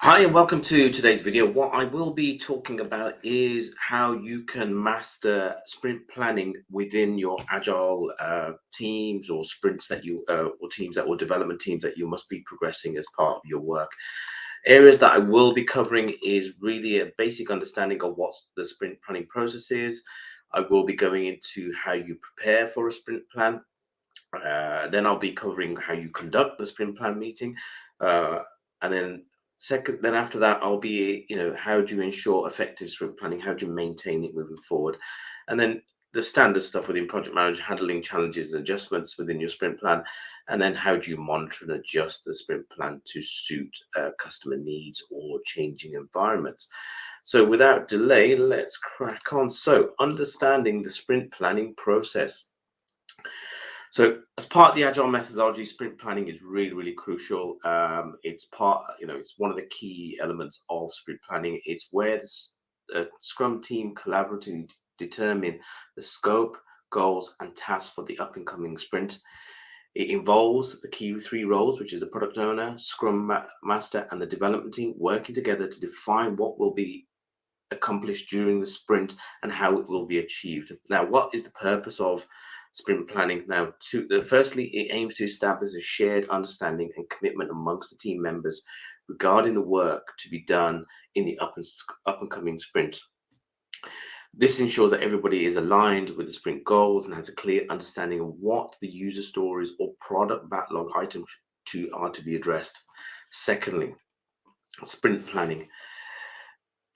Hi and welcome to today's video. What I will be talking about is how you can master sprint planning within your agile teams or sprints that you or teams that or development teams that you must be progressing as part of your work. Areas that I will be covering is really a basic understanding of what the sprint planning process is. I will be going into how you prepare for a sprint plan. Then I'll be covering how you conduct the sprint plan meeting, uh, and then after that, I'll be how do you ensure effective sprint planning? How do you maintain it moving forward? And then the standard stuff within project management, handling challenges and adjustments within your sprint plan, and then how do you monitor and adjust the sprint plan to suit customer needs or changing environments? So without delay, let's crack on. So understanding the sprint planning process. So, as part of the agile methodology, sprint planning is really, really crucial. It's it's one of the key elements of sprint planning. It's where the Scrum team collaboratively determine the scope, goals, and tasks for the up and coming sprint. It involves the key three roles, which is the product owner, Master, and the development team working together to define what will be accomplished during the sprint and how it will be achieved. Now, what is the purpose of sprint planning? Now, firstly, it aims to establish a shared understanding and commitment amongst the team members regarding the work to be done in the up and coming sprint. This ensures that everybody is aligned with the sprint goals and has a clear understanding of what the user stories or product backlog items are to be addressed. Secondly, sprint planning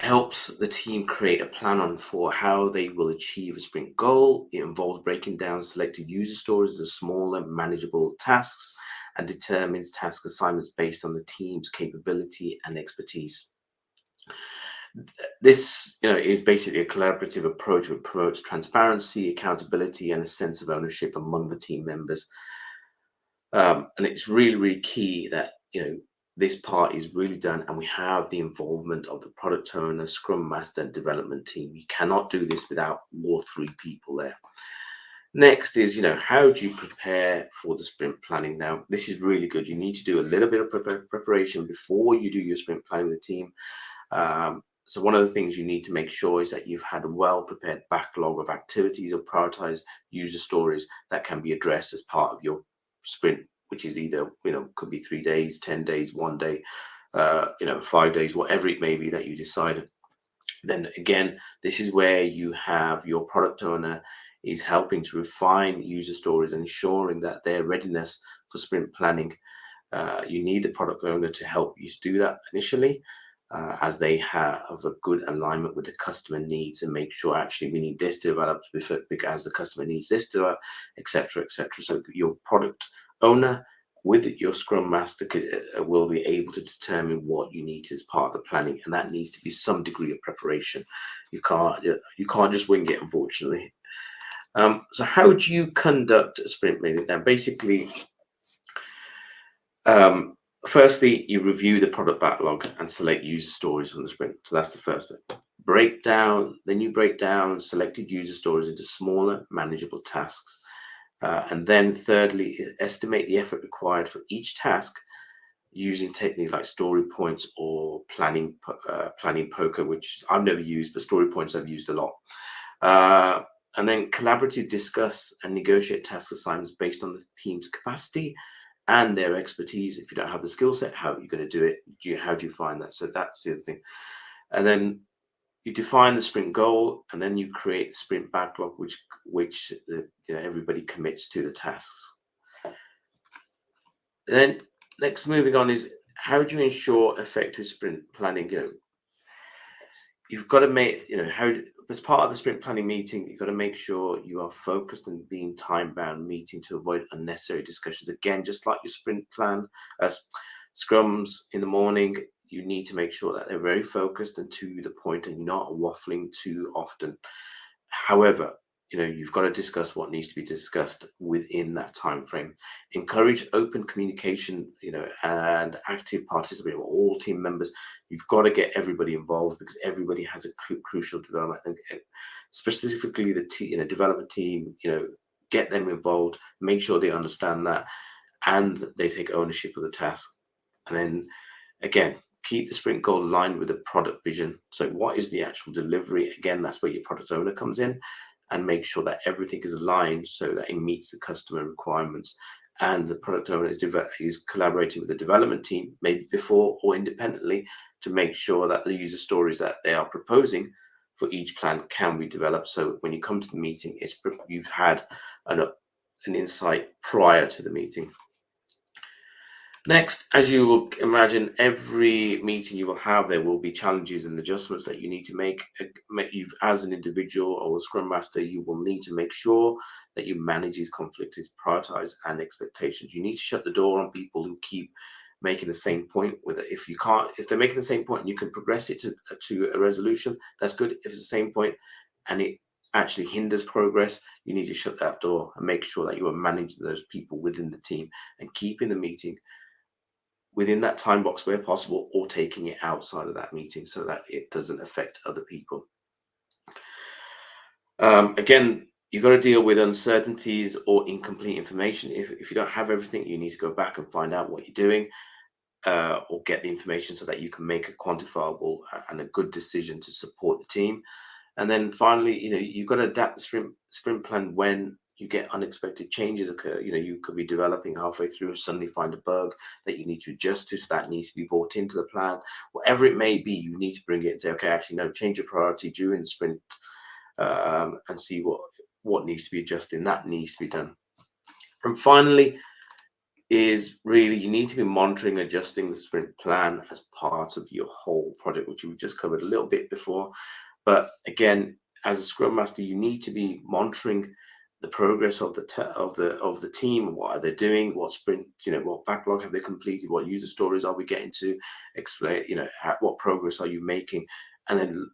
helps the team create a plan on for how they will achieve a sprint goal. It involves breaking down selected user stories into smaller, manageable tasks and determines task assignments based on the team's capability and expertise. This, is basically a collaborative approach that promotes transparency, accountability, and a sense of ownership among the team members. And it's really, really key that this part is really done, and we have the involvement of the product owner, scrum master, and development team. We cannot do this without all three people there. Next is, how do you prepare for the sprint planning? Now, this is really good. You need to do a little bit of preparation before you do your sprint planning with the team. So one of the things you need to make sure is that you've had a well-prepared backlog of activities or prioritized user stories that can be addressed as part of your sprint, which is either, could be 3 days, 10 days, 1 day, 5 days, whatever it may be that you decide. Then again, this is where you have your product owner is helping to refine user stories, ensuring that their readiness for sprint planning. You need the product owner to help you do that initially, as they have a good alignment with the customer needs and make sure actually we need this to develop because the customer needs this to develop, etc., etc. So your product owner with your scrum master will be able to determine what you need as part of the planning, and that needs to be some degree of preparation. You can't just wing it, unfortunately. So how do you conduct a sprint meeting? Now, basically, firstly, you review the product backlog and select user stories from the sprint. So that's the first thing. Then you break down selected user stories into smaller, manageable tasks. And then thirdly, estimate the effort required for each task using techniques like story points or planning poker, which I've never used, but story points I've used a lot. And then collaborative discuss and negotiate task assignments based on the team's capacity and their expertise. If you don't have the skill set, how are you going to do it? How do you find that? So that's the other thing. And then you define the sprint goal, and then you create the sprint backlog, which everybody commits to the tasks. Then next, moving on, is how do you ensure effective sprint planning? You've got to make, how as part of the sprint planning meeting, you've got to make sure you are focused and being time bound meeting to avoid unnecessary discussions. Again, just like your sprint plan, scrums in the morning, you need to make sure that they're very focused and to the point and you're not waffling too often. However, you've got to discuss what needs to be discussed within that time frame. Encourage open communication, and active participation with all team members. You've got to get everybody involved because everybody has a crucial development, and specifically the development team. Get them involved, make sure they understand that, and they take ownership of the task. And then again, Keep the sprint goal aligned with the product vision. So what is the actual delivery? Again, that's where your product owner comes in, and make sure that everything is aligned so that it meets the customer requirements. And the product owner is collaborating with the development team, maybe before or independently, to make sure that the user stories that they are proposing for each plan can be developed. So when you come to the meeting, you've had an insight prior to the meeting. Next, as you will imagine, every meeting you will have, there will be challenges and adjustments that you need to make. You've, as an individual or a scrum master, you will need to make sure that you manage these conflicts, prioritize, and expectations. You need to shut the door on people who keep making the same point. With it, if they're making the same point and you can progress it to a resolution, that's good. If it's the same point and it actually hinders progress, you need to shut that door and make sure that you are managing those people within the team and keeping the meeting within that time box where possible, or taking it outside of that meeting so that it doesn't affect other people. Again, you've got to deal with uncertainties or incomplete information. If you don't have everything, you need to go back and find out what you're doing, or get the information so that you can make a quantifiable and a good decision to support the team. And then finally, you've got to adapt the sprint plan when you get unexpected changes occur. You could be developing halfway through and suddenly find a bug that you need to adjust to, so that needs to be brought into the plan. Whatever it may be, you need to bring it and say, okay, actually, no, change your priority during the sprint, and see what needs to be adjusted, and that needs to be done. And finally, is really you need to be monitoring, adjusting the sprint plan as part of your whole project, which we've just covered a little bit before. But again, as a scrum master, you need to be monitoring the progress of the team. What are they doing? What sprint, what backlog have they completed? What user stories are we getting to? Explain, what progress are you making? And then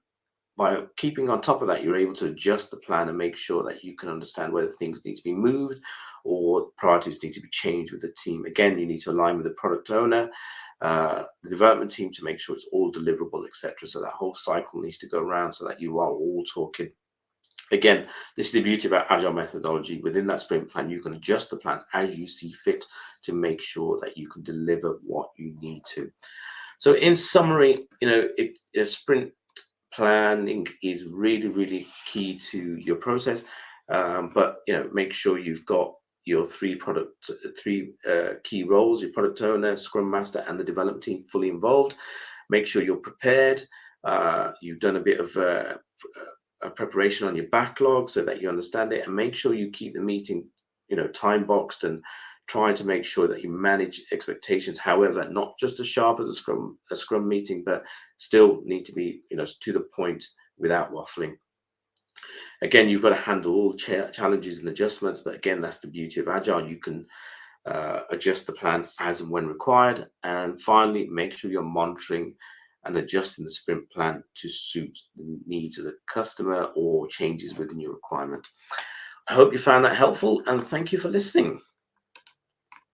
by keeping on top of that, you're able to adjust the plan and make sure that you can understand whether things need to be moved or priorities need to be changed with the team. Again, you need to align with the product owner, the development team, to make sure it's all deliverable, etc. So that whole cycle needs to go around so that you are all talking. Again, this is the beauty about Agile methodology. Within that sprint plan, you can adjust the plan as you see fit to make sure that you can deliver what you need to. So in summary, a sprint planning is really, really key to your process. But make sure you've got your three key roles: your product owner, scrum master, and the development team fully involved. Make sure you're prepared. You've done a bit of a preparation on your backlog so that you understand it, and make sure you keep the meeting time boxed, and try to make sure that you manage expectations. However, not just as sharp as a scrum meeting, but still need to be to the point without waffling. Again, you've got to handle all challenges and adjustments, but again, that's the beauty of Agile. You can adjust the plan as and when required. And finally, make sure you're monitoring and adjusting the sprint plan to suit the needs of the customer or changes within your requirement. I hope you found that helpful, and thank you for listening.